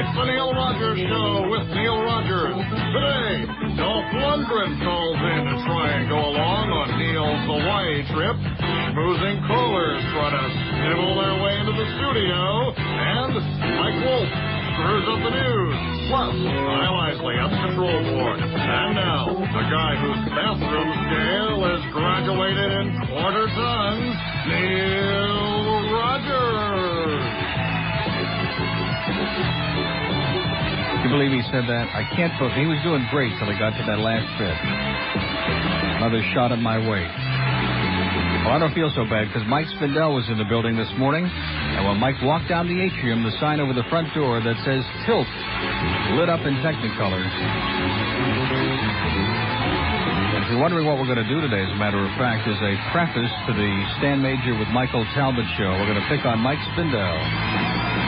It's the Neil Rogers Show with Neil Rogers. Today, Dolph Lundgren calls in to try and go along on Neil's Hawaii trip. Schmoozing callers try to nibble their way into the studio. And Mike Wolf screws up the news. Plus, Kyle Isley at the control board. And now, the guy whose bathroom scale is graduated in quarter tons, Neil Rogers. You believe he said that? I can't believe he was doing great till he got to that last bit. Another shot at my weight. Well, I don't feel so bad because Mike Spindell was in the building this morning, and when Mike walked down the atrium, the sign over the front door that says Tilt lit up in Technicolor. And if you're wondering what we're going to do today, as a matter of fact, is a preface to the Stan Major with Michael Talbot show. We're going to pick on Mike Spindell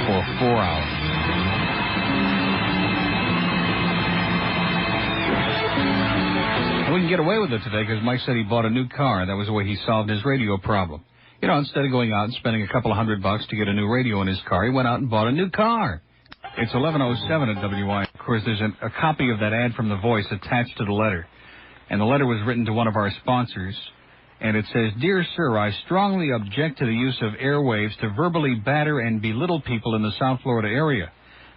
for 4 hours. We can get away with it today because Mike said he bought a new car. That was the way he solved his radio problem. You know, instead of going out and spending a couple of $100 to get a new radio in his car, he went out and bought a new car. It's 11:07 at WI. Of course, there's a copy of that ad from The Voice attached to the letter. And the letter was written to one of our sponsors. And it says, "Dear sir, I strongly object to the use of airwaves to verbally batter and belittle people in the South Florida area.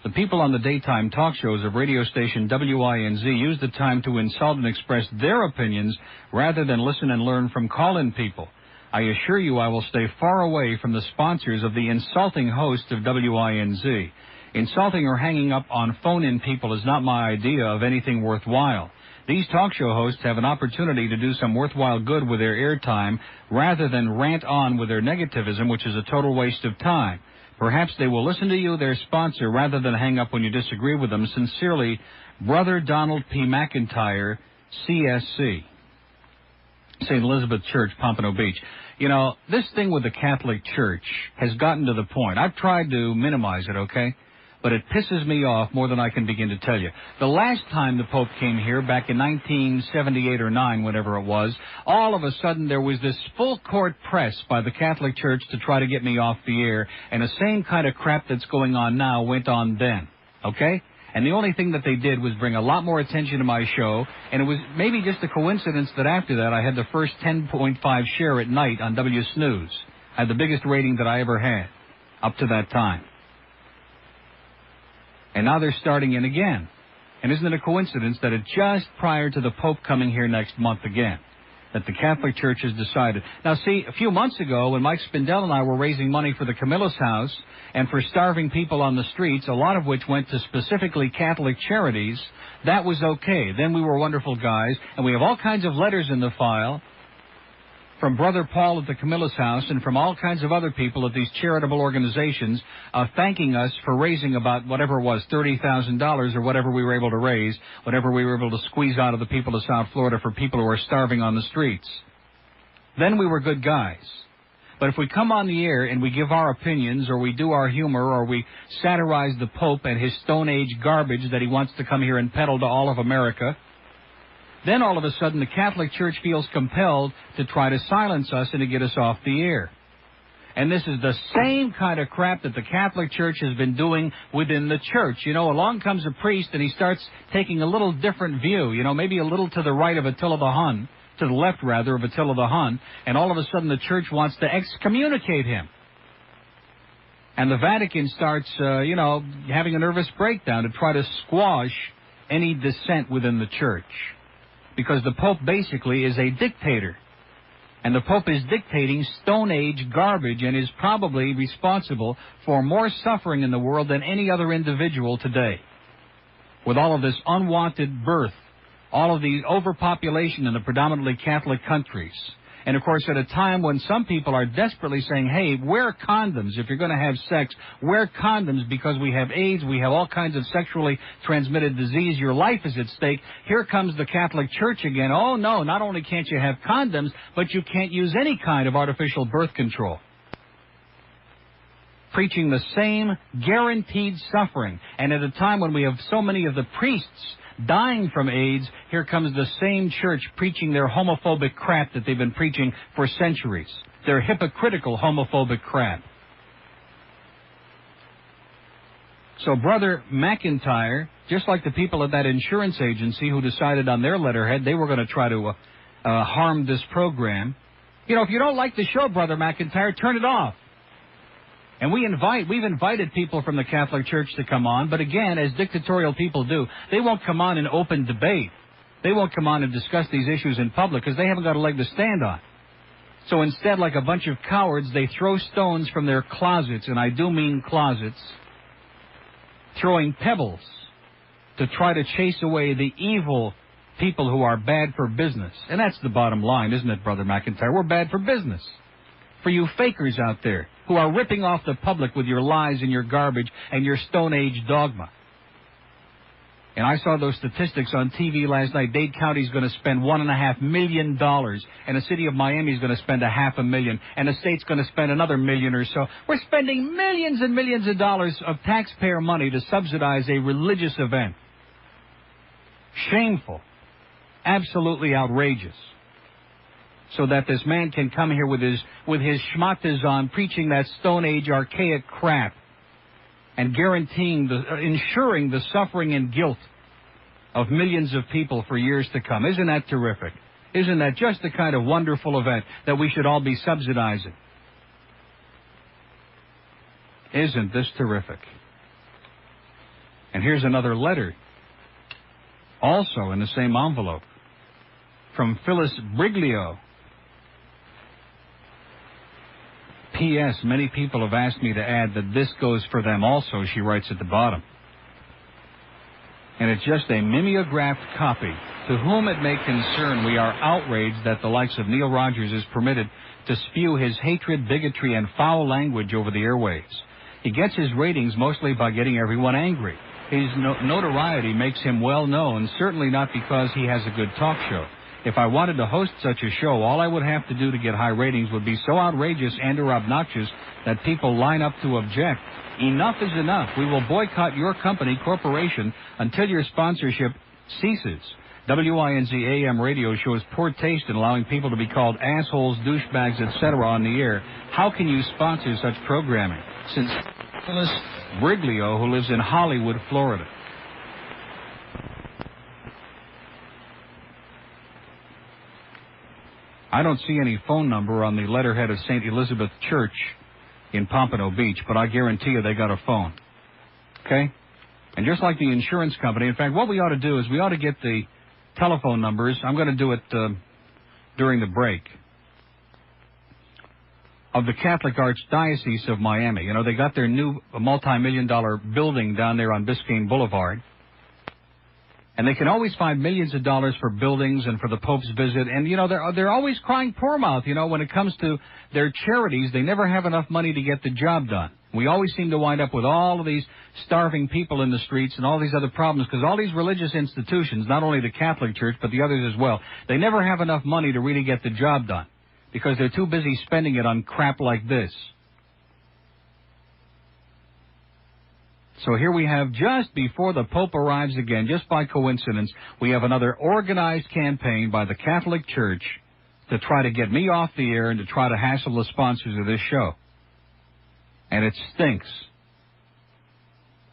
The people on the daytime talk shows of radio station WINZ use the time to insult and express their opinions rather than listen and learn from call-in people. I assure you I will stay far away from the sponsors of the insulting host of WINZ. Insulting or hanging up on phone-in people is not my idea of anything worthwhile. These talk show hosts have an opportunity to do some worthwhile good with their airtime rather than rant on with their negativism, which is a total waste of time. Perhaps they will listen to you, their sponsor, rather than hang up when you disagree with them. Sincerely, Brother Donald P. McIntyre, CSC. St. Elizabeth Church, Pompano Beach." You know, this thing with the Catholic Church has gotten to the point. I've tried to minimize it, okay? But it pisses me off more than I can begin to tell you. The last time the Pope came here, back in 1978 or 9, whatever it was, all of a sudden there was this full-court press by the Catholic Church to try to get me off the air, and the same kind of crap that's going on now went on then, okay? And the only thing that they did was bring a lot more attention to my show, and it was maybe just a coincidence that after that I had the first 10.5 share at night on W Snooze. I had the biggest rating that I ever had up to that time. And now they're starting in again. And isn't it a coincidence that it's just prior to the Pope coming here next month again that the Catholic Church has decided? Now, see, a few months ago when Mike Spindell and I were raising money for the Camilla's House and for starving people on the streets, a lot of which went to specifically Catholic charities, that was okay. Then we were wonderful guys, and we have all kinds of letters in the file from Brother Paul at the Camilla's House and from all kinds of other people at these charitable organizations thanking us for raising about whatever it was, $30,000 or whatever we were able to raise, whatever we were able to squeeze out of the people of South Florida for people who are starving on the streets. Then we were good guys. But if we come on the air and we give our opinions or we do our humor or we satirize the Pope and his Stone Age garbage that he wants to come here and peddle to all of America, then all of a sudden the Catholic Church feels compelled to try to silence us and to get us off the air. And this is the same kind of crap that the Catholic Church has been doing within the church. You know, along comes a priest and he starts taking a little different view, you know, maybe a little to the right of Attila the Hun, to the left rather of Attila the Hun, and all of a sudden the church wants to excommunicate him. And the Vatican starts, having a nervous breakdown to try to squash any dissent within the church. Because the Pope basically is a dictator. And the Pope is dictating Stone Age garbage and is probably responsible for more suffering in the world than any other individual today. With all of this unwanted birth, all of the overpopulation in the predominantly Catholic countries. And, of course, at a time when some people are desperately saying, hey, wear condoms. If you're going to have sex, wear condoms because we have AIDS, we have all kinds of sexually transmitted disease. Your life is at stake. Here comes the Catholic Church again. Oh, no, not only can't you have condoms, but you can't use any kind of artificial birth control. Preaching the same guaranteed suffering. And at a time when we have so many of the priests dying from AIDS, here comes the same church preaching their homophobic crap that they've been preaching for centuries. Their hypocritical homophobic crap. So Brother McIntyre, just like the people at that insurance agency who decided on their letterhead they were going to try to harm this program, you know, if you don't like the show, Brother McIntyre, turn it off. And we've invited people from the Catholic Church to come on, but again, as dictatorial people do, they won't come on in open debate. They won't come on and discuss these issues in public because they haven't got a leg to stand on. So instead, like a bunch of cowards, they throw stones from their closets, and I do mean closets, throwing pebbles to try to chase away the evil people who are bad for business. And that's the bottom line, isn't it, Brother McIntyre? We're bad for business. For you fakers out there who are ripping off the public with your lies and your garbage and your Stone Age dogma. And I saw those statistics on TV last night. Dade County's going to spend $1.5 million, and the city of Miami's going to spend $500,000, and the state's going to spend another $1 million or so. We're spending millions and millions of dollars of taxpayer money to subsidize a religious event. Shameful. Absolutely outrageous. So that this man can come here with his schmatas on, preaching that Stone Age archaic crap, and ensuring the suffering and guilt of millions of people for years to come. Isn't that terrific? Isn't that just the kind of wonderful event that we should all be subsidizing? Isn't this terrific? And here's another letter, also in the same envelope, from Phyllis Briglio. P.S. Many people have asked me to add that this goes for them also, she writes at the bottom. And it's just a mimeographed copy. To whom it may concern, we are outraged that the likes of Neil Rogers is permitted to spew his hatred, bigotry, and foul language over the airwaves. He gets his ratings mostly by getting everyone angry. His notoriety makes him well known, certainly not because he has a good talk show. If I wanted to host such a show, all I would have to do to get high ratings would be so outrageous and or obnoxious that people line up to object. Enough is enough. We will boycott your company, corporation, until your sponsorship ceases. WINZ AM radio shows poor taste in allowing people to be called assholes, douchebags, etc. on the air. How can you sponsor such programming? Since Phyllis Briglio, who lives in Hollywood, Florida. I don't see any phone number on the letterhead of St. Elizabeth Church in Pompano Beach, but I guarantee you they got a phone. Okay? And just like the insurance company, in fact, what we ought to do is we ought to get the telephone numbers. I'm going to do it during the break. Of the Catholic Archdiocese of Miami. You know, they got their new multi-million-dollar building down there on Biscayne Boulevard. And they can always find millions of dollars for buildings and for the Pope's visit. And, you know, they're always crying poor mouth. You know, when it comes to their charities, they never have enough money to get the job done. We always seem to wind up with all of these starving people in the streets and all these other problems because all these religious institutions, not only the Catholic Church, but the others as well, they never have enough money to really get the job done because they're too busy spending it on crap like this. So here we have, just before the Pope arrives again, just by coincidence, we have another organized campaign by the Catholic Church to try to get me off the air and to try to hassle the sponsors of this show. And it stinks.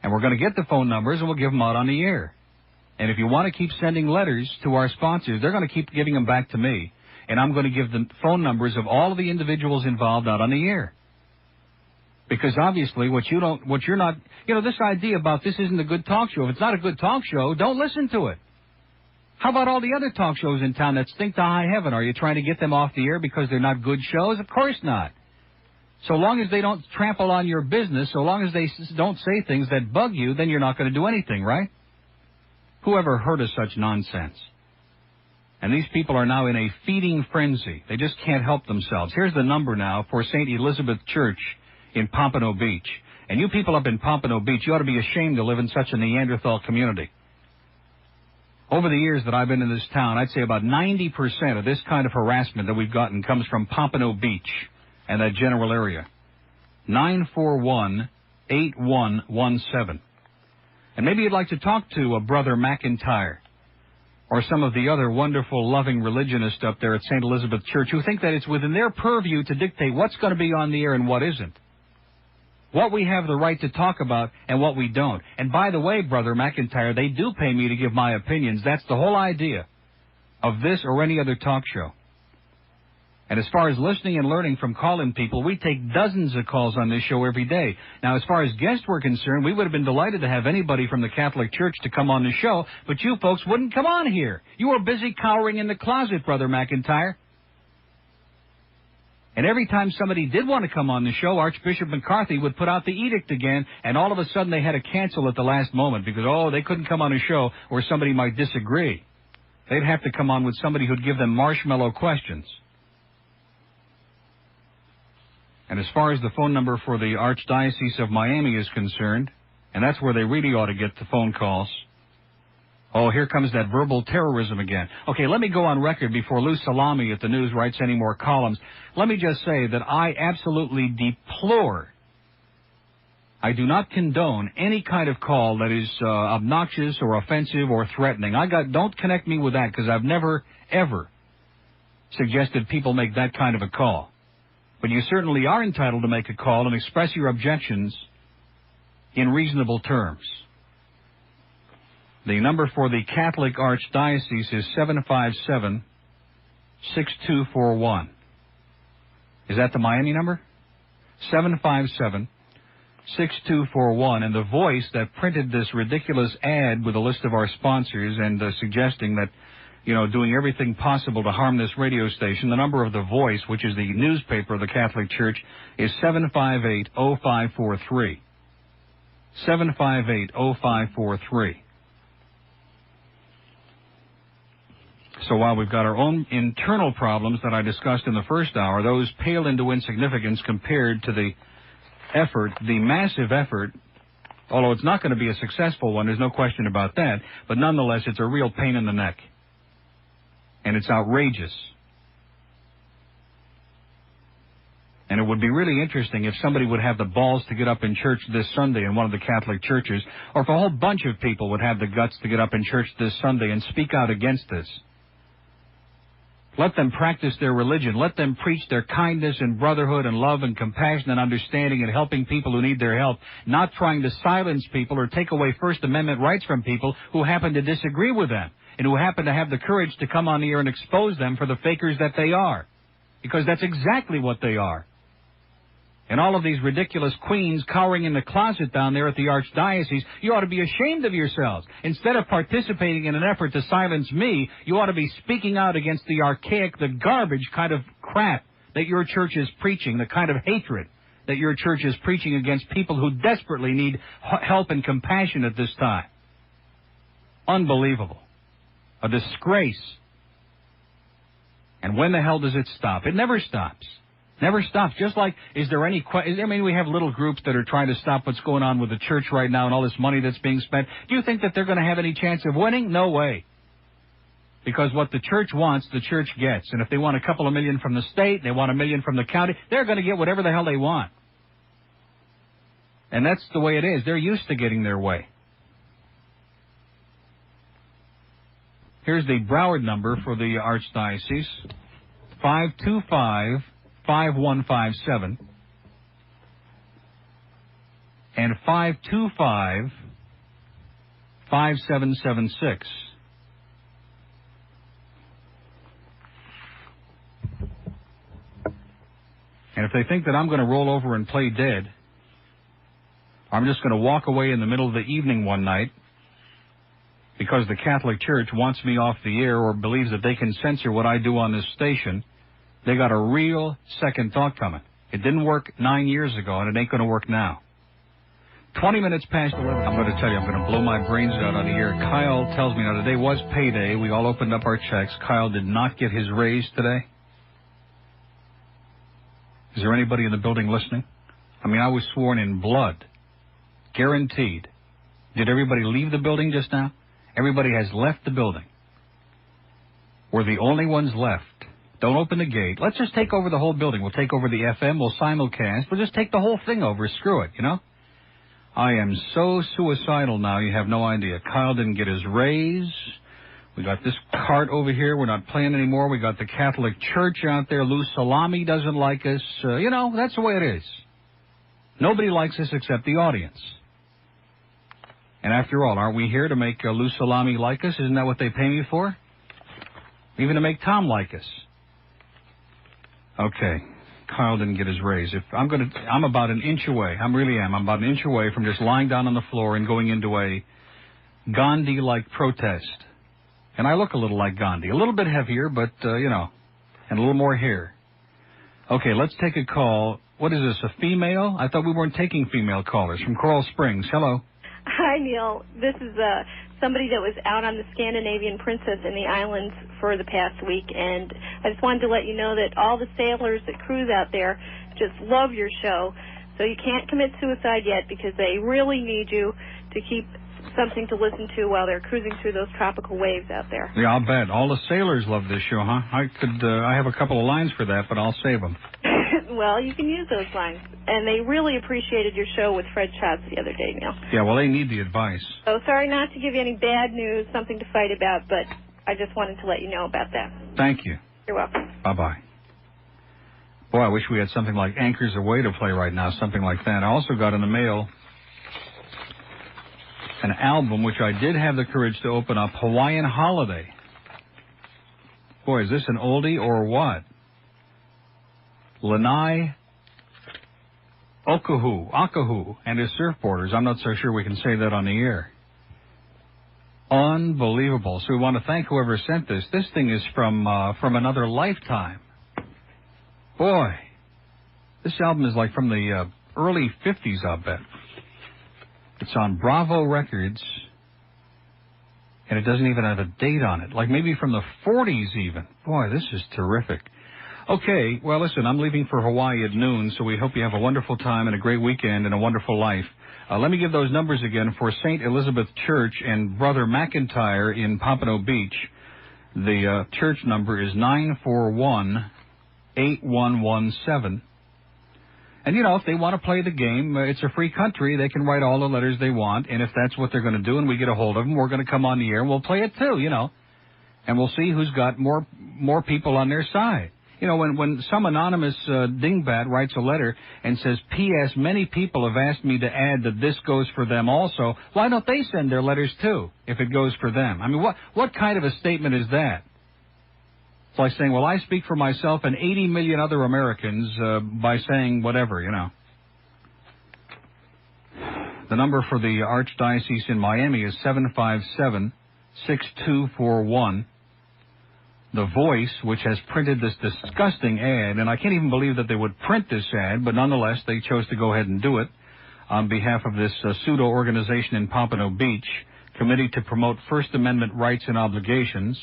And we're going to get the phone numbers and we'll give them out on the air. And if you want to keep sending letters to our sponsors, they're going to keep giving them back to me. And I'm going to give the phone numbers of all of the individuals involved out on the air. Because obviously what you're not, you know, this idea about this isn't a good talk show. If it's not a good talk show, don't listen to it. How about all the other talk shows in town that stink to high heaven? Are you trying to get them off the air because they're not good shows? Of course not. So long as they don't trample on your business, so long as they don't say things that bug you, then you're not going to do anything, right? Who ever heard of such nonsense? And these people are now in a feeding frenzy. They just can't help themselves. Here's the number now for St. Elizabeth Church in Pompano Beach. And you people up in Pompano Beach, you ought to be ashamed to live in such a Neanderthal community. Over the years that I've been in this town, I'd say about 90% of this kind of harassment that we've gotten comes from Pompano Beach and that general area. 941-8117. And maybe you'd like to talk to Brother McIntyre or some of the other wonderful, loving religionists up there at St. Elizabeth Church who think that it's within their purview to dictate what's going to be on the air and what isn't. what we have the right to talk about and what we don't. And by the way, Brother McIntyre, they do pay me to give my opinions. That's the whole idea of this or any other talk show. And as far as listening and learning from call-in people, we take dozens of calls on this show every day. Now, as far as guests were concerned, we would have been delighted to have anybody from the Catholic Church to come on the show, but you folks wouldn't come on here. You were busy cowering in the closet, Brother McIntyre. And every time somebody did want to come on the show, Archbishop McCarthy would put out the edict again, and all of a sudden they had to cancel at the last moment because, they couldn't come on a show or somebody might disagree. They'd have to come on with somebody who'd give them marshmallow questions. And as far as the phone number for the Archdiocese of Miami is concerned, and that's where they really ought to get the phone calls. Oh, here comes that verbal terrorism again. Okay, let me go on record before Lou Salami at the News writes any more columns. Let me just say that I absolutely deplore, I do not condone any kind of call that is obnoxious or offensive or threatening. Don't connect me with that because I've never, ever suggested people make that kind of a call. But you certainly are entitled to make a call and express your objections in reasonable terms. The number for the Catholic Archdiocese is 757-6241. Is that the Miami number? 757-6241. And the Voice that printed this ridiculous ad with a list of our sponsors and suggesting that, doing everything possible to harm this radio station, the number of the Voice, which is the newspaper of the Catholic Church, is 758-0543. 758-0543. So while we've got our own internal problems that I discussed in the first hour, those pale into insignificance compared to the effort, the massive effort, although it's not going to be a successful one, there's no question about that, but nonetheless it's a real pain in the neck. And it's outrageous. And it would be really interesting if somebody would have the balls to get up in church this Sunday in one of the Catholic churches, or if a whole bunch of people would have the guts to get up in church this Sunday and speak out against this. Let them practice their religion. Let them preach their kindness and brotherhood and love and compassion and understanding and helping people who need their help, not trying to silence people or take away First Amendment rights from people who happen to disagree with them and who happen to have the courage to come on the air and expose them for the fakers that they are. Because that's exactly what they are. And all of these ridiculous queens cowering in the closet down there at the Archdiocese, you ought to be ashamed of yourselves. Instead of participating in an effort to silence me, you ought to be speaking out against the archaic, the garbage kind of crap that your church is preaching, the kind of hatred that your church is preaching against people who desperately need help and compassion at this time. Unbelievable. A disgrace. And when the hell does it stop? It never stops. Never stops. Just like, we have little groups that are trying to stop what's going on with the church right now and all this money that's being spent. Do you think that they're going to have any chance of winning? No way. Because what the church wants, the church gets. And if they want a couple of million from the state, they want $1 million from the county, they're going to get whatever the hell they want. And that's the way it is. They're used to getting their way. Here's the Broward number for the Archdiocese. 525-5157 and 525-5776. And if they think that I'm going to roll over and play dead, I'm just going to walk away in the middle of the evening one night because the Catholic Church wants me off the air or believes that they can censor what I do on this station, they got a real second thought coming. It didn't work 9 years ago, and it ain't going to work now. 20 minutes past 11. I'm going to tell you, I'm going to blow my brains out on the air. Kyle tells me, now today was payday. We all opened up our checks. Kyle did not get his raise today. Is there anybody in the building listening? I mean, I was sworn in blood. Guaranteed. Did everybody leave the building just now? Everybody has left the building. We're the only ones left. Don't open the gate. Let's just take over the whole building. We'll take over the FM. We'll simulcast. We'll just take the whole thing over. Screw it, I am so suicidal now, you have no idea. Kyle didn't get his raise. We got this cart over here. We're not playing anymore. We got the Catholic Church out there. Lou Salami doesn't like us. That's the way it is. Nobody likes us except the audience. And after all, aren't we here to make Lou Salami like us? Isn't that what they pay me for? Even to make Tom like us. Okay. Kyle didn't get his raise. I'm about an inch away. I really am. I'm about an inch away from just lying down on the floor and going into a Gandhi-like protest. And I look a little like Gandhi. A little bit heavier, but, and a little more hair. Okay, let's take a call. What is this, a female? I thought we weren't taking female callers. From Coral Springs. Hello. Hi, Neil. This is somebody that was out on the Scandinavian Princess in the islands for the past week, and I just wanted to let you know that all the sailors that cruise out there just love your show. So you can't commit suicide yet because they really need you to keep something to listen to while they're cruising through those tropical waves out there. Yeah, I'll bet. All the sailors love this show, huh? I have a couple of lines for that, but I'll save them. Well, you can use those lines. And they really appreciated your show with Fred Schatz the other day, Neil. Yeah, well, they need the advice. So sorry not to give you any bad news, something to fight about, but I just wanted to let you know about that. Thank you. You're welcome. Bye-bye. Boy, I wish we had something like Anchors Away to play right now, something like that. I also got in the mail an album which I did have the courage to open up, Hawaiian Holiday. Boy, is this an oldie or what? Lanai Akahu and his surfboarders. I'm not so sure we can say that on the air. Unbelievable. So we want to thank whoever sent this. This thing is from another lifetime. Boy, this album is like from the early 50s, I'll bet. It's on Bravo Records, and it doesn't even have a date on it. Like maybe from the 40s even. Boy, this is terrific. Okay, well, listen, I'm leaving for Hawaii at noon, so we hope you have a wonderful time and a great weekend and a wonderful life. Let me give those numbers again. For St. Elizabeth Church and Brother McIntyre in Pompano Beach, the church number is 941-8117. And, if they want to play the game, it's a free country. They can write all the letters they want, and if that's what they're going to do and we get a hold of them, we're going to come on the air and we'll play it too, And we'll see who's got more people on their side. When some anonymous dingbat writes a letter and says, P.S., many people have asked me to add that this goes for them also, why don't they send their letters too, if it goes for them? I mean, what kind of a statement is that? It's like saying, well, I speak for myself and 80 million other Americans by saying whatever, The number for the Archdiocese in Miami is 757-6241. The Voice, which has printed this disgusting ad, and I can't even believe that they would print this ad, but nonetheless, they chose to go ahead and do it on behalf of this pseudo-organization in Pompano Beach, Committee to Promote First Amendment Rights and Obligations.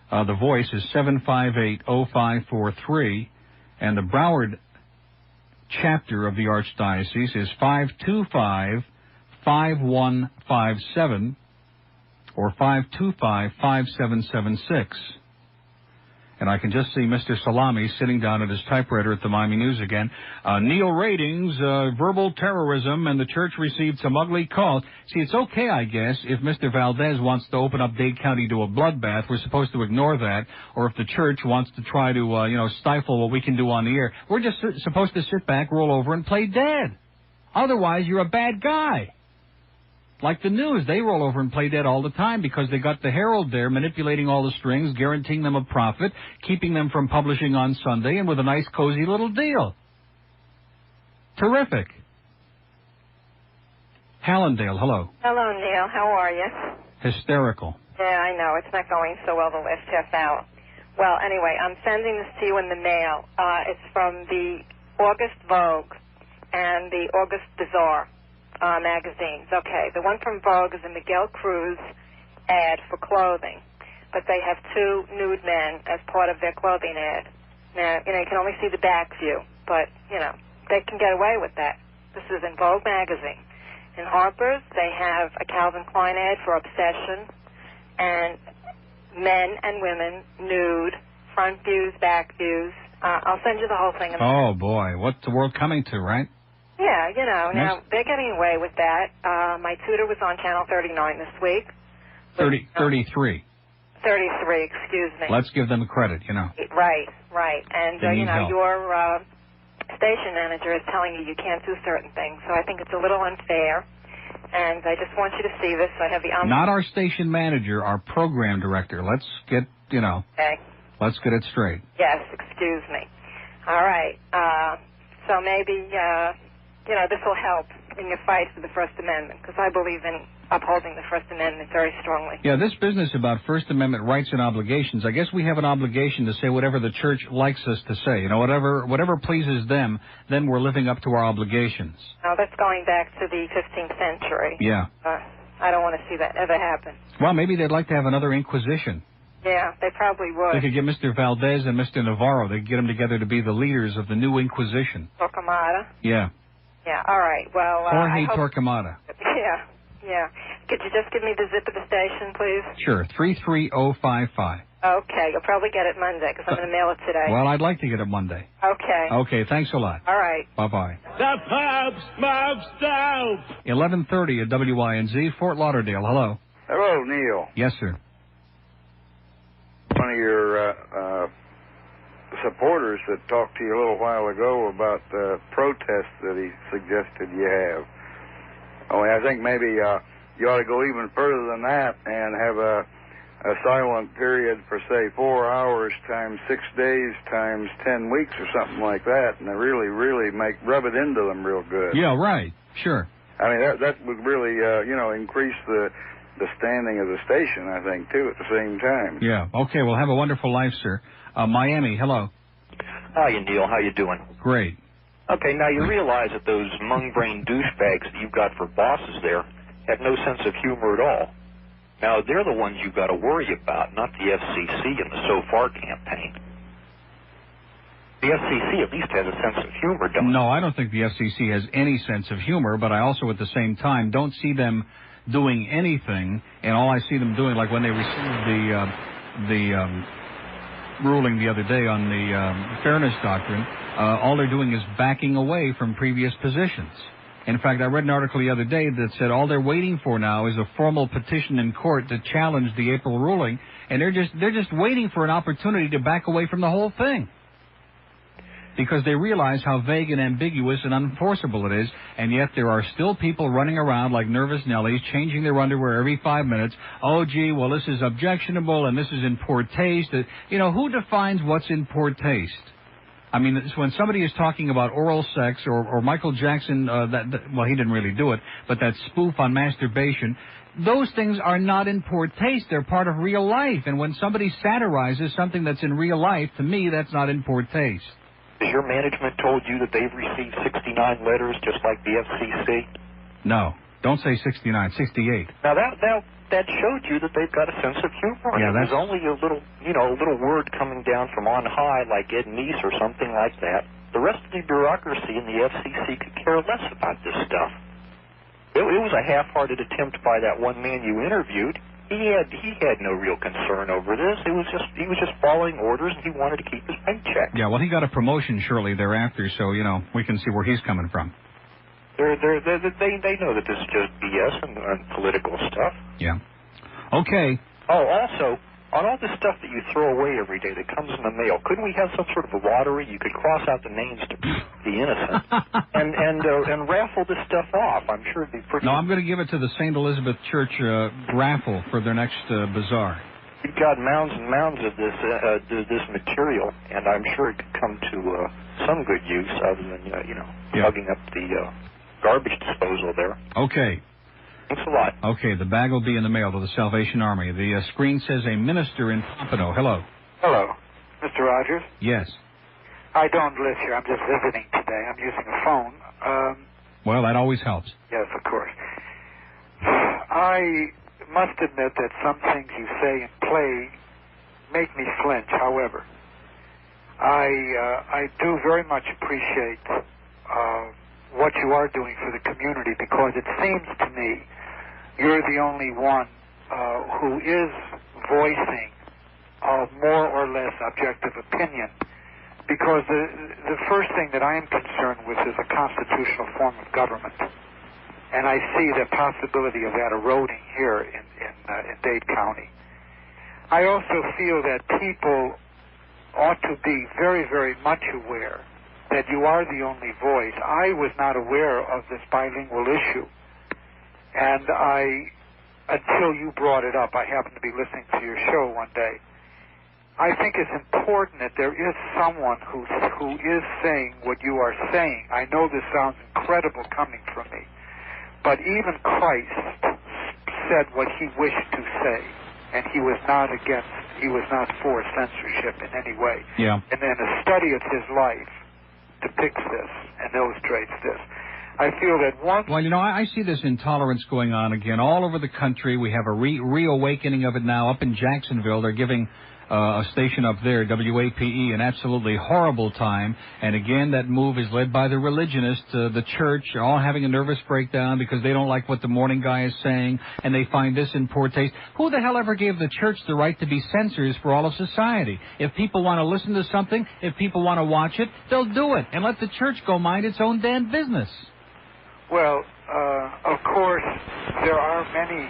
The Voice is 758-0543, and the Broward chapter of the Archdiocese is 525-5157 or 525-5776. And I can just see Mr. Salami sitting down at his typewriter at the Miami News again. Neil ratings, verbal terrorism, and the church received some ugly calls. See, it's okay, I guess, if Mr. Valdez wants to open up Dade County to a bloodbath. We're supposed to ignore that. Or if the church wants to try to, stifle what we can do on the air. We're just supposed to sit back, roll over, and play dead. Otherwise, you're a bad guy. Like the news, they roll over and play dead all the time because they got the Herald there manipulating all the strings, guaranteeing them a profit, keeping them from publishing on Sunday, and with a nice, cozy little deal. Terrific. Hallandale, hello. Hello, Neil. How are you? Hysterical. Yeah, I know. It's not going so well the last half hour. Well, anyway, I'm sending this to you in the mail. It's from the August Vogue and the August Bazaar. Magazines. Okay, the one from Vogue is a Miguel Cruz ad for clothing, but they have two nude men as part of their clothing ad. Now, you can only see the back view, but, they can get away with that. This is in Vogue magazine. In Harper's, they have a Calvin Klein ad for Obsession, and men and women nude, front views, back views. I'll send you the whole thing. Oh, boy, what's the world coming to, right? Yeah, now they're getting away with that. My tutor was on Channel 39 this week. 33. 33, excuse me. Let's give them credit, Right. And, station manager is telling you can't do certain things. So I think it's a little unfair. And I just want you to see this. I have the Not our station manager, our program director. Let's get, Okay. Let's get it straight. Yes, excuse me. All right. So maybe, this will help in your fight for the First Amendment, because I believe in upholding the First Amendment very strongly. Yeah, this business about First Amendment rights and obligations, I guess we have an obligation to say whatever the church likes us to say. Whatever pleases them, then we're living up to our obligations. Now, that's going back to the 15th century. Yeah. I don't want to see that ever happen. Well, maybe they'd like to have another Inquisition. Yeah, they probably would. They could get Mr. Valdez and Mr. Navarro. They could get them together to be the leaders of the new Inquisition. Torquemada? Yeah. Yeah, all right. Well, Jorge Torquemada. Yeah. Could you just give me the zip of the station, please? Sure, 33055. Okay, you'll probably get it Monday, because I'm going to mail it today. Well, I'd like to get it Monday. Okay. Okay, thanks a lot. All right. Bye-bye. The pub's moved out. 11:30 at WINZ, Fort Lauderdale. Hello. Hello, Neil. Yes, sir. One of your supporters that talked to you a little while ago about the protest that he suggested you have. I think maybe you ought to go even further than that and have a silent period for, say, 4 hours times 6 days times 10 weeks or something like that, and really, really rub it into them real good. Yeah, right. Sure. I mean, that would really, increase the standing of the station, I think, too, at the same time. Yeah. Okay, well, have a wonderful life, sir. Miami, hello. Hi, Neil. How you doing? Great. Okay, now you realize that those mung-brain douchebags that you've got for bosses there have no sense of humor at all. Now, they're the ones you've got to worry about, not the FCC and the So Far campaign. The FCC at least has a sense of humor, don't No, I don't think the FCC has any sense of humor, but I also at the same time don't see them doing anything, and all I see them doing, like when they received the ruling the other day on the fairness doctrine, all they're doing is backing away from previous positions. In fact, I read an article the other day that said all they're waiting for now is a formal petition in court to challenge the April ruling, and they're just waiting for an opportunity to back away from the whole thing. Because they realize how vague and ambiguous and unenforceable it is, and yet there are still people running around like nervous Nellies, changing their underwear every 5 minutes. Oh, gee, well, this is objectionable, and this is in poor taste. Who defines what's in poor taste? I mean, when somebody is talking about oral sex or Michael Jackson, well, he didn't really do it, but that spoof on masturbation, those things are not in poor taste. They're part of real life. And when somebody satirizes something that's in real life, to me, that's not in poor taste. Has your management told you that they've received 69 letters just like the FCC? No. Don't say 69, 68. Now, that showed you that they've got a sense of humor. Yeah, there's only a little word coming down from on high like Ed Meese or something like that. The rest of the bureaucracy in the FCC could care less about this stuff. It was a half-hearted attempt by that one man you interviewed. He had no real concern over this. He was just following orders, and he wanted to keep his paycheck. Yeah, well, he got a promotion shortly thereafter, so we can see where he's coming from. They know that this is just BS and political stuff. Yeah. Okay. Oh, also, on all this stuff that you throw away every day that comes in the mail, couldn't we have some sort of a lottery? You could cross out the names to the innocent and raffle this stuff off. I'm sure it'd be pretty. No, I'm going to give it to the St. Elizabeth Church raffle for their next bazaar. You've got mounds and mounds of this material, and I'm sure it could come to some good use other than plugging up the garbage disposal there. Okay. Thanks a lot. Okay, the bag will be in the mail to the Salvation Army. The screen says a minister in Pompano. Hello. Hello. Mr. Rogers? Yes. I don't live here. I'm just visiting today. I'm using a phone. Well, that always helps. Yes, of course. I must admit that some things you say and play make me flinch. However, I do very much appreciate what you are doing for the community, because it seems to me you're the only one who is voicing a more or less objective opinion, because the first thing that I am concerned with is a constitutional form of government, and I see the possibility of that eroding here in Dade County. I also feel that people ought to be very, very much aware that you are the only voice. I was not aware of this bilingual issue, and until you brought it up, I happened to be listening to your show one day. I think it's important that there is someone who is saying what you are saying. I know this sounds incredible coming from me, but even Christ said what he wished to say, and he was not for censorship in any way. Yeah. And then a study of his life depicts this and illustrates this. I feel that once... Well, you know, I see this intolerance going on again all over the country. We have a reawakening of it now. Up in Jacksonville, they're giving a station up there, WAPE, an absolutely horrible time. And again, that move is led by the religionists, the church, all having a nervous breakdown because they don't like what the morning guy is saying, and they find this in poor taste. Who the hell ever gave the church the right to be censors for all of society? If people want to listen to something, if people want to watch it, they'll do it, and let the church go mind its own damn business. Well, of course, there are many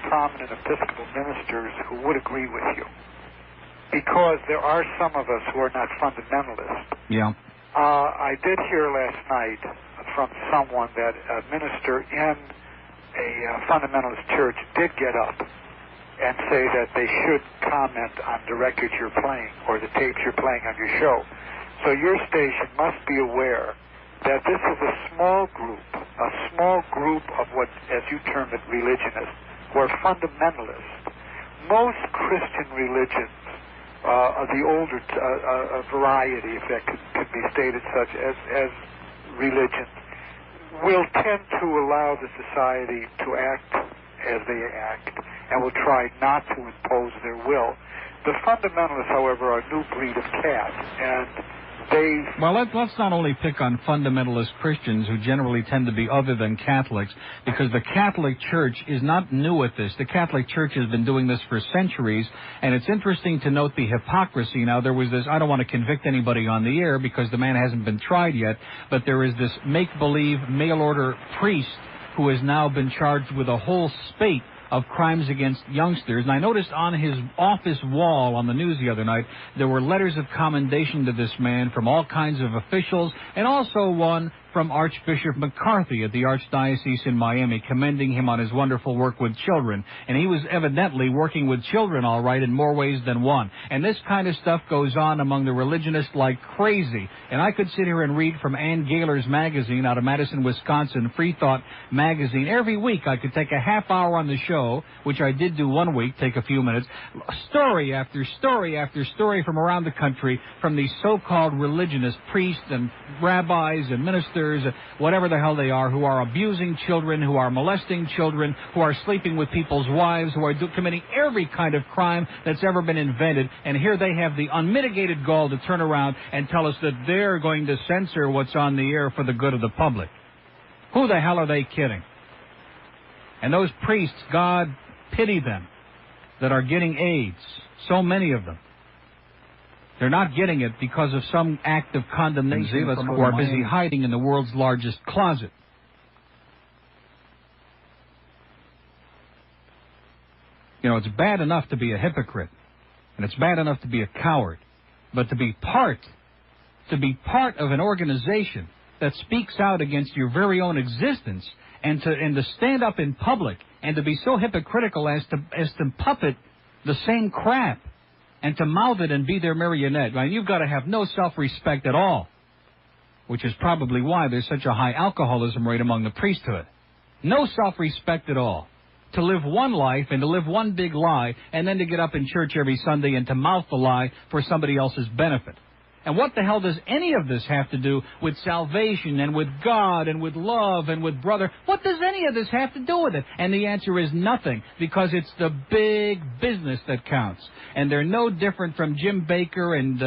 prominent Episcopal ministers who would agree with you, because there are some of us who are not fundamentalists. Yeah. I did hear last night from someone that a minister in a fundamentalist church did get up and say that they should comment on the records you're playing or the tapes you're playing on your show. So your station must be aware that this is a small group of what, as you term it, religionists, who are fundamentalists. Most Christian religions of the older variety, if that could be stated such as religions, will tend to allow the society to act as they act and will try not to impose their will. The fundamentalists, however, are a new breed of cat, and well, let's not only pick on fundamentalist Christians who generally tend to be other than Catholics, because the Catholic Church is not new at this. The Catholic Church has been doing this for centuries, and it's interesting to note the hypocrisy. Now, there was this, I don't want to convict anybody on the air because the man hasn't been tried yet, but there is this make-believe mail-order priest who has now been charged with a whole spate of crimes against youngsters. And I noticed on his office wall on the news the other night, there were letters of commendation to this man from all kinds of officials, and also one from Archbishop McCarthy at the Archdiocese in Miami, commending him on his wonderful work with children. And he was evidently working with children all right in more ways than one. And this kind of stuff goes on among the religionists like crazy. And I could sit here and read from Ann Gaylor's magazine out of Madison, Wisconsin, Free Thought magazine. Every week I could take a half hour on the show, which I did do one week, take a few minutes, story after story after story from around the country, from these so-called religionists, priests and rabbis and ministers, whatever the hell they are, who are abusing children, who are molesting children, who are sleeping with people's wives, who are committing every kind of crime that's ever been invented. And here they have the unmitigated gall to turn around and tell us that they're going to censor what's on the air for the good of the public. Who the hell are they kidding? And those priests, God pity them, that are getting AIDS, so many of them. They're not getting it because of some act of condemnation who are busy hiding in the world's largest closet. You know, it's bad enough to be a hypocrite, and it's bad enough to be a coward, but to be part of an organization that speaks out against your very own existence, and to stand up in public and to be so hypocritical as to puppet the same crap, and to mouth it and be their marionette. I mean, you've got to have no self-respect at all, which is probably why there's such a high alcoholism rate among the priesthood. No self-respect at all. To live one life and to live one big lie, and then to get up in church every Sunday and to mouth the lie for somebody else's benefit. And what the hell does any of this have to do with salvation and with God and with love and with brother? What does any of this have to do with it? And the answer is nothing, because it's the big business that counts. And they're no different from Jim Baker and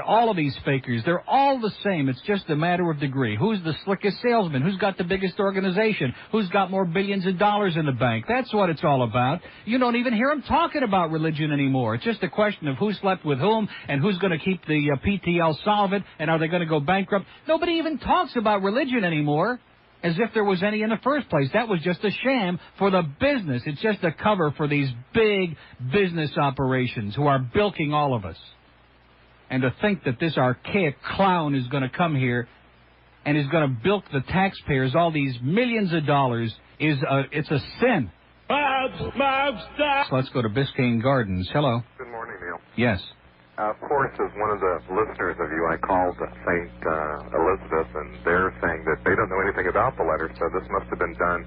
all of these fakers. They're all the same. It's just a matter of degree. Who's the slickest salesman? Who's got the biggest organization? Who's got more billions of dollars in the bank? That's what it's all about. You don't even hear them talking about religion anymore. It's just a question of who slept with whom and who's going to keep the PTL solvent, and are they going to go bankrupt? Nobody even talks about religion anymore, as if there was any in the first place. That was just a sham for the business. It's just a cover for these big business operations who are bilking all of us. And to think that this archaic clown is going to come here and is going to bilk the taxpayers all these millions of dollars it's a sin. So let's go to Biscayne Gardens. Hello. Good morning, Neil. Yes. Of course, as one of the listeners of you, I called St. Elizabeth, and they're saying that they don't know anything about the letter, so this must have been done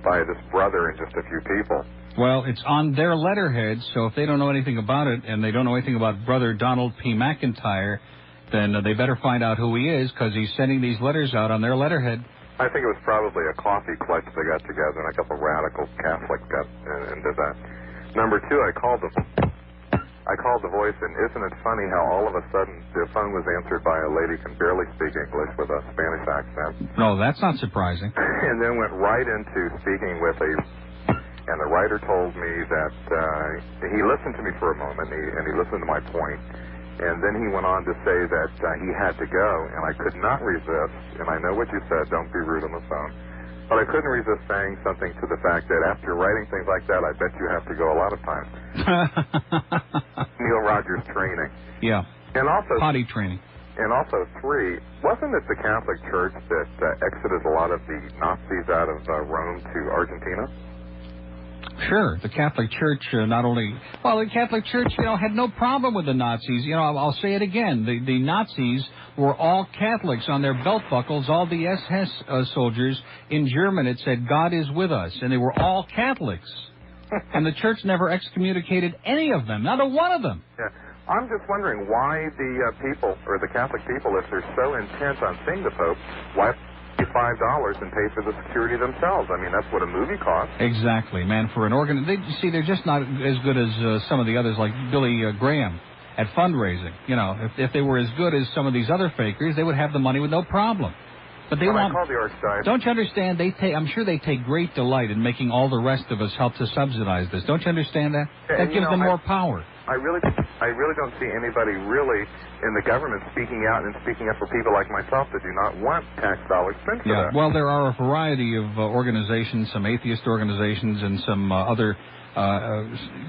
by this brother and just a few people. Well, it's on their letterhead, so if they don't know anything about it, and they don't know anything about Brother Donald P. McIntyre, then they better find out who he is, because he's sending these letters out on their letterhead. I think it was probably a coffee clutch they got together, and a couple of radical Catholics got and did that. Number two, I called the voice, and isn't it funny how all of a sudden the phone was answered by a lady who can barely speak English with a Spanish accent. No, that's not surprising. And then went right into speaking with and the writer told me that he listened to me for a moment, and he listened to my point. And then he went on to say that he had to go, and I could not resist, and I know what you said, don't be rude on the phone, but I couldn't resist saying something to the fact that after writing things like that, I bet you have to go a lot of times. Neil Rogers training. Yeah. And also potty training. And also, three, wasn't it the Catholic Church that exited a lot of the Nazis out of Rome to Argentina? Sure, the Catholic Church the Catholic Church, had no problem with the Nazis. I'll say it again. The Nazis were all Catholics on their belt buckles. All the SS soldiers in German, it said, God is with us. And they were all Catholics. And the Church never excommunicated any of them, not a one of them. Yeah. I'm just wondering why the people, or the Catholic people, if they're so intent on seeing the Pope, why $5 and pay for the security themselves? I mean, that's what a movie costs. Exactly, man. For an they're just not as good as some of the others, like Billy Graham at fundraising. If they were as good as some of these other fakers, they would have the money with no problem. But they won't. I called the Archdiocese. Don't you understand? I'm sure they take great delight in making all the rest of us help to subsidize this. Don't you understand that? Yeah, that gives them more power. I really don't see anybody really in the government speaking out and speaking up for people like myself that do not want tax dollars spent for that. Well, there are a variety of organizations, some atheist organizations and some other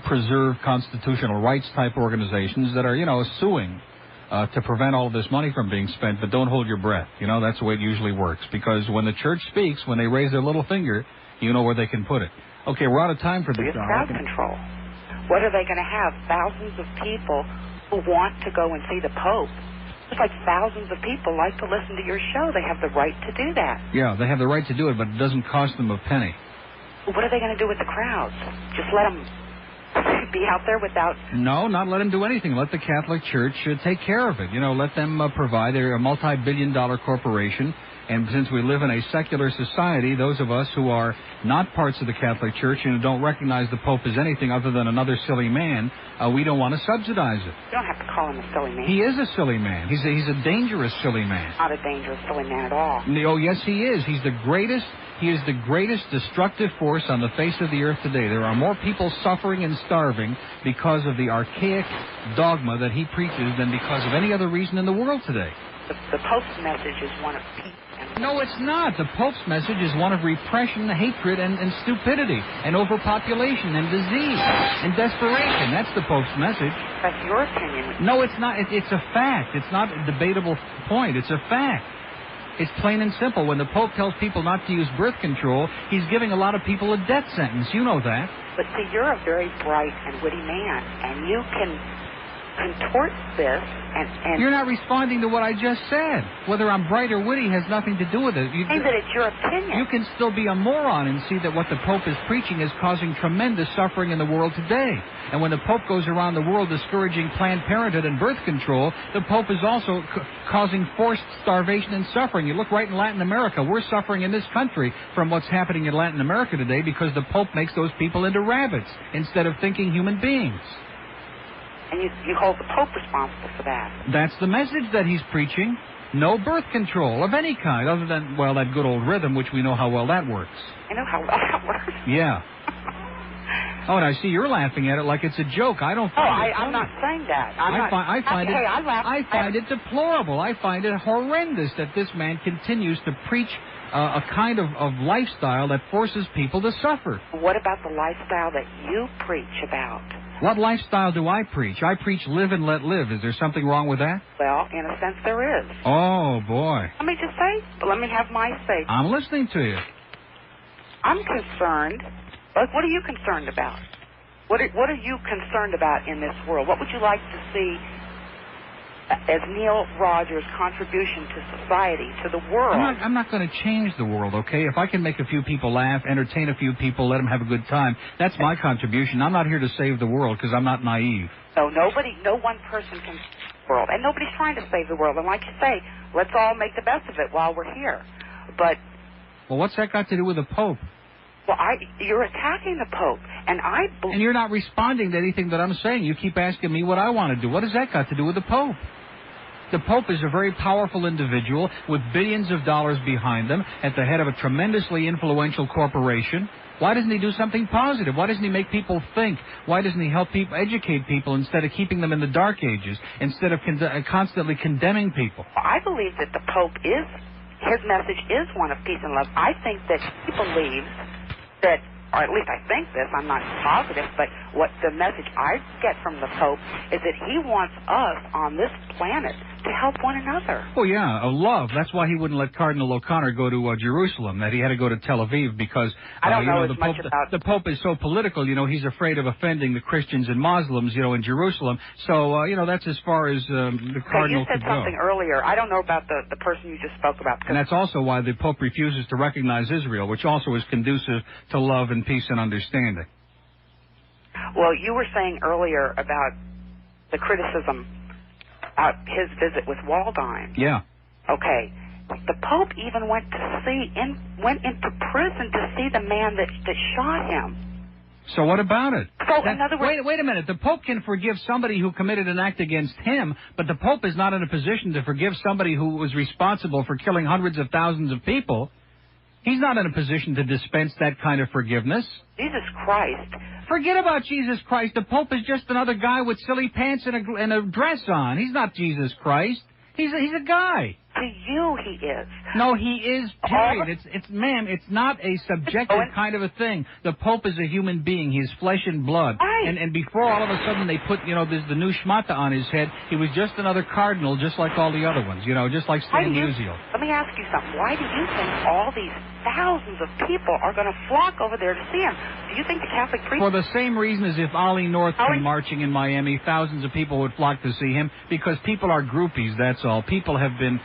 preserve constitutional rights type organizations that are, suing to prevent all of this money from being spent, but don't hold your breath. That's the way it usually works, because when the church speaks, when they raise their little finger, you know where they can put it. Okay, we're out of time for this. It's crowd control. What are they going to have? Thousands of people who want to go and see the Pope. Just like thousands of people like to listen to your show. They have the right to do that. Yeah, they have the right to do it, but it doesn't cost them a penny. What are they going to do with the crowds? Just let them be out there without... No, not let them do anything. Let the Catholic Church take care of it. Let them provide. They're a multi-billion-dollar corporation. And since we live in a secular society, those of us who are not parts of the Catholic Church and who don't recognize the Pope as anything other than another silly man, we don't want to subsidize it. You don't have to call him a silly man. He is a silly man. He's a dangerous silly man. Not a dangerous silly man at all. Oh, yes, he is. He is the greatest destructive force on the face of the earth today. There are more people suffering and starving because of the archaic dogma that he preaches than because of any other reason in the world today. The Pope's message is one of peace. No, it's not. The Pope's message is one of repression, hatred, and stupidity, and overpopulation, and disease, and desperation. That's the Pope's message. That's your opinion. No, it's not. It's a fact. It's not a debatable point. It's a fact. It's plain and simple. When the Pope tells people not to use birth control, he's giving a lot of people a death sentence. You know that. But see, you're a very bright and witty man, and you can contort this and... You're not responding to what I just said. Whether I'm bright or witty has nothing to do with it. Saying that it's your opinion. You can still be a moron and see that what the Pope is preaching is causing tremendous suffering in the world today. And when the Pope goes around the world discouraging Planned Parenthood and birth control, the Pope is also causing forced starvation and suffering. You look right in Latin America. We're suffering in this country from what's happening in Latin America today because the Pope makes those people into rabbits instead of thinking human beings. And you hold the Pope responsible for that. That's the message that he's preaching. No birth control of any kind, other than, well, that good old rhythm, which we know how well that works. I know how well that works. Yeah. Oh, and I see you're laughing at it like it's a joke. I don't find it funny. I'm not saying that. I find it deplorable. I find it horrendous that this man continues to preach a kind of lifestyle that forces people to suffer. What about the lifestyle that you preach about? What lifestyle do I preach? I preach live and let live. Is there something wrong with that? Well, in a sense, there is. Oh, boy. Let me just say, let me have my say. I'm listening to you. I'm concerned. What are you concerned about? What are you concerned about in this world? What would you like to see as Neil Rogers' contribution to society, to the world? I'm not going to change the world, okay? If I can make a few people laugh, entertain a few people, let them have a good time, that's my contribution. I'm not here to save the world because I'm not naive. No, no one person can save the world. And nobody's trying to save the world. And like you say, let's all make the best of it while we're here. But... Well, what's that got to do with the Pope? Well, you're attacking the Pope, and and you're not responding to anything that I'm saying. You keep asking me what I want to do. What does that got to do with the Pope? The Pope is a very powerful individual with billions of dollars behind them at the head of a tremendously influential corporation. Why doesn't he do something positive? Why doesn't he make people think? Why doesn't he help people, educate people instead of keeping them in the dark ages, instead of constantly condemning people? I believe that the Pope his message is one of peace and love. I think that he believes that, or at least I think this, I'm not positive, but what the message I get from the Pope is that he wants us on this planet to help one another. Oh, yeah, love. That's why he wouldn't let Cardinal O'Connor go to Jerusalem, that he had to go to Tel Aviv because I don't know as much about the Pope is so political, he's afraid of offending the Christians and Muslims, in Jerusalem. So, that's as far as the Cardinal could go. You said something earlier. I don't know about the person you just spoke about. And that's also why the Pope refuses to recognize Israel, which also is conducive to love and peace and understanding. Well, you were saying earlier about the criticism about his visit with Waldheim. Yeah. Okay. The Pope even went into prison to see the man that shot him. So what about it? So in other words, wait a minute. The Pope can forgive somebody who committed an act against him, but the Pope is not in a position to forgive somebody who was responsible for killing hundreds of thousands of people. He's not in a position to dispense that kind of forgiveness. Jesus Christ. Forget about Jesus Christ. The Pope is just another guy with silly pants and a dress on. He's not Jesus Christ. He's a guy. To you, he is. No, he is, period. Ma'am, it's not a subjective kind of a thing. The Pope is a human being. He's flesh and blood. Right. And before all of a sudden they put, there's the new schmata on his head, he was just another cardinal, just like all the other ones, just like Stan Musial. Let me ask you something. Why do you think all these thousands of people are going to flock over there to see him? Do you think the Catholic priests... For the same reason as if Ollie North came marching in Miami, thousands of people would flock to see him, because people are groupies, that's all. People have been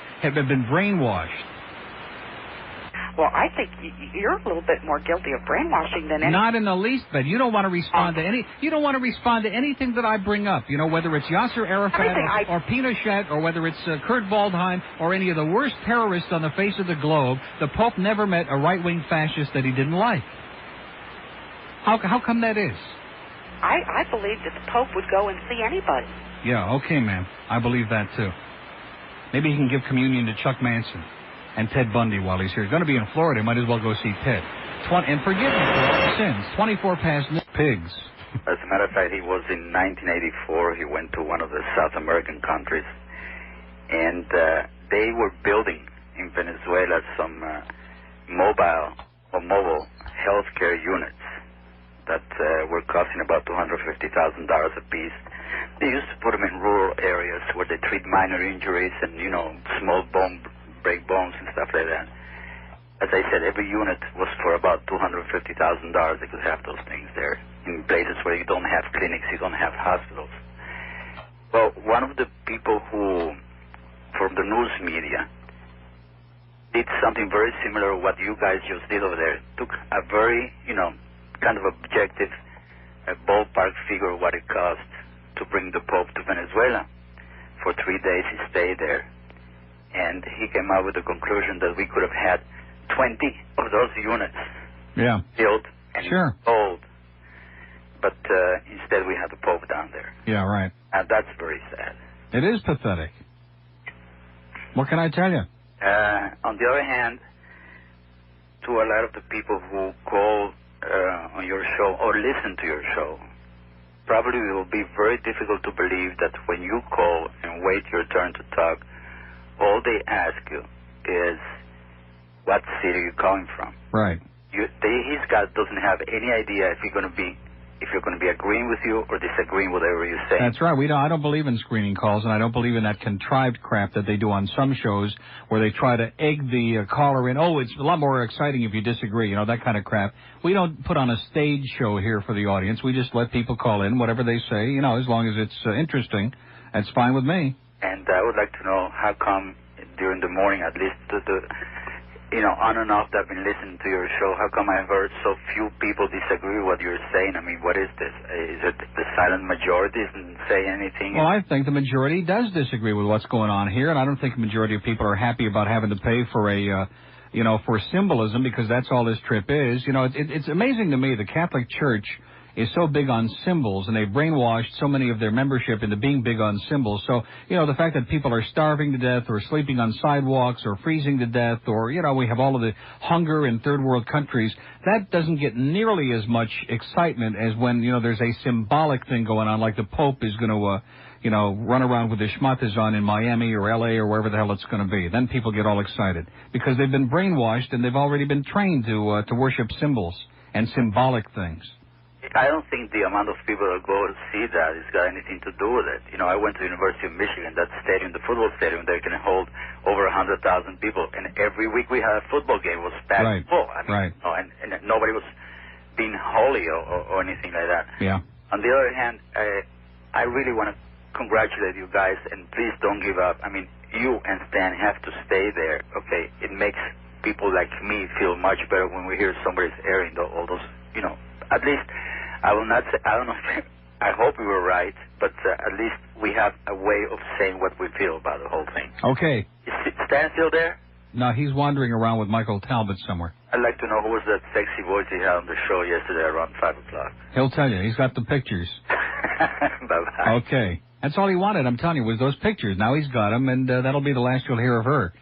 brainwashed. Well, I think you're a little bit more guilty of brainwashing than any... Not in the least bit. You don't want to respond to You don't want to respond to anything that I bring up. Whether it's Yasser Arafat or Pinochet, or whether it's Kurt Waldheim or any of the worst terrorists on the face of the globe. The Pope never met a right-wing fascist that he didn't like. How come that is? I believe that the Pope would go and see anybody. Yeah, okay, ma'am. I believe that too. Maybe he can give communion to Chuck Manson and Ted Bundy while he's here. He's going to be in Florida. Might as well go see Ted. And forgive me for all the sins. 24 past pigs. As a matter of fact, he was in 1984. He went to one of the South American countries, and they were building in Venezuela some mobile healthcare units that were costing about $250,000 a piece. They used to put them in rural areas where they treat minor injuries and, small break bones and stuff like that. As I said, every unit was for about $250,000. They could have those things there in places where you don't have clinics, you don't have hospitals. Well, one of the people who, from the news media, did something very similar to what you guys just did over there. Took a very, kind of objective ballpark figure of what it cost to bring the Pope to Venezuela. For 3 days he stayed there. And he came out with the conclusion that we could have had 20 of those units built and sold. But instead we had the Pope down there. Yeah, right. And that's very sad. It is pathetic. What can I tell you? On the other hand, to a lot of the people who call on your show or listen to your show, probably it will be very difficult to believe that when you call and wait your turn to talk, all they ask you is what city you're calling from. Right. His God doesn't have any idea if you're going to be agreeing with you or disagreeing with whatever you say. That's right. I don't believe in screening calls, and I don't believe in that contrived crap that they do on some shows where they try to egg the caller in. Oh, it's a lot more exciting if you disagree, you know, that kind of crap. We don't put on a stage show here for the audience. We just let people call in, whatever they say, you know, as long as it's interesting. That's fine with me. And I would like to know how come during the morning, at least you know, on and off that I've been listening to your show, how come I've heard so few people disagree with what you're saying? I mean, what is this? Is it the silent majority doesn't say anything? Well, I think the majority does disagree with what's going on here, and I don't think the majority of people are happy about having to pay for you know, for symbolism, because that's all this trip is. You know, it's amazing to me the Catholic Church is so big on symbols, and they've brainwashed so many of their membership into being big on symbols. So, you know, the fact that people are starving to death or sleeping on sidewalks or freezing to death, or, you know, we have all of the hunger in third world countries, that doesn't get nearly as much excitement as when, you know, there's a symbolic thing going on, like the Pope is going to, you know, run around with his schmatters on in Miami or L.A. or wherever the hell it's going to be. Then people get all excited because they've been brainwashed and they've already been trained to worship symbols and symbolic things. I don't think the amount of people that go to see that has got anything to do with it. You know, I went to the University of Michigan, that stadium, the football stadium, they can hold over 100,000 people, and every week we had a football game. It was packed full. I mean, you know, and nobody was being holy or anything like that. Yeah. On the other hand, I really want to congratulate you guys, and please don't give up. I mean, you and Stan have to stay there, okay? It makes people like me feel much better when we hear somebody's airing all those, you know, at least... I will not say, I don't know, I hope we were right, but at least we have a way of saying what we feel about the whole thing. Okay. Is Stan still there? No, he's wandering around with Michael Talbot somewhere. I'd like to know who was that sexy voice he had on the show yesterday around 5 o'clock. He'll tell you. He's got the pictures. Bye-bye. Okay. That's all he wanted, I'm telling you, was those pictures. Now he's got them, and that'll be the last you'll hear of her.